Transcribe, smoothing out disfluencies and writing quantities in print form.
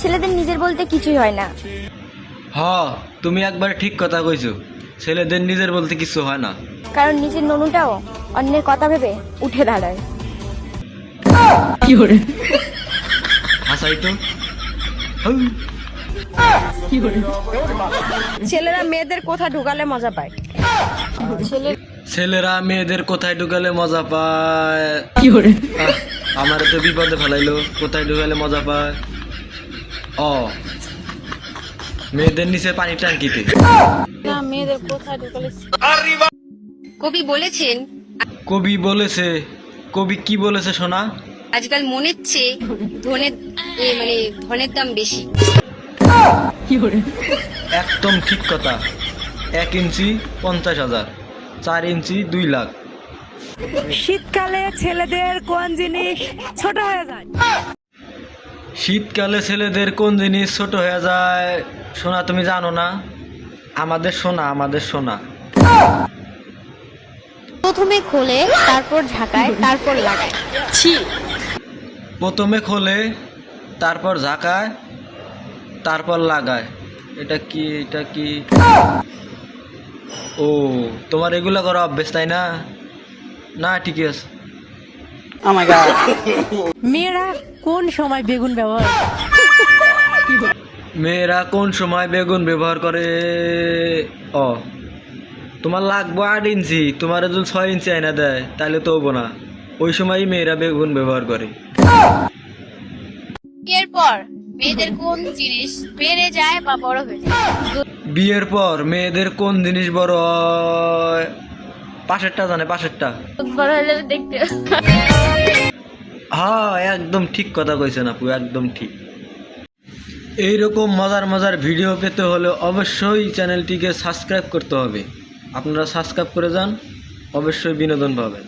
ছেলেদের নিজের বলতে কিছুই হয় না। হ, তুমি একবার ঠিক কথা কইছো, ছেলেদের নিজের বলতে কিছু হয় না। কারণ নিজের ননুটাও অন্যের কথা ভেবে উঠে দাঁড়ায়। হাসাই তো। হউ। ছেলেরা মেয়েদের কোথায় ঢুকালে মজা পায়? ছেলেরা মেয়েদের কোথায় ঢুকালে মজা পায়? আমার তো বিপদে ফেলাইলো, কোথায় ঢুকালে মজা পায়? ও, মেয়েদের নিচে পানি ট্যাঙ্কিতে। কবি বলেছেন কবি বলেছে, কবি কি বলেছে শোনা? আজকাল মনের চেয়ে ধনের দাম বেশি। একদম ঠিক কথা। 1 ইঞ্চি 50,000, 4 ইঞ্চি 2 লাখ। শীতকালে ছেলেদের কোন জিনিস ছোট হয়ে যায়? শীতকালে ছেলেদের কোন জিনিস ছোট হয়ে যায়? সোনা তুমি জানো না? আমাদের সোনা, আমাদের সোনা। প্রথমে খোলে, তারপর ঝাঁকায়, তারপর লাগায়। প্রথমে খোলে, তারপর ঝাঁকায়, তারপর লাগায়। এটা কি, এটা কি? ও, তোমার এগুলা করা অভ্যেস তাই না? না, ঠিকই আছে। মেয়েরা কোন সময় বেগুন ব্যবহার? মেয়েরা কোন সময় বেগুন ব্যবহার করে? ও, তোমার লাগবো 8 ইঞ্চি, তোমার যদি 6 ইঞ্চি আয়না দেয় তাহলে তো হবো না। ওই সময়ই মেয়েরা বেগুন ব্যবহার করে। বিয়ের পর মেয়েদের কোন জিনিস বেড়ে যায় বা বড় হয়ে যায়? বিয়ের পর মেয়েদের কোন জিনিস বড় হয়? পাশেরটা জানে, পাশেরটা। বড় হয়ে যাবে দেখতে। হ্যাঁ, একদম ঠিক কথা কইছেন আপু, একদম ঠিক। এইরকম মজার মজার ভিডিও পেতে হলে অবশ্যই চ্যানেলটিকে সাবস্ক্রাইব করতে হবে। আপনারা সাবস্ক্রাইব করে যান, অবশ্যই বিনোদন পাবেন।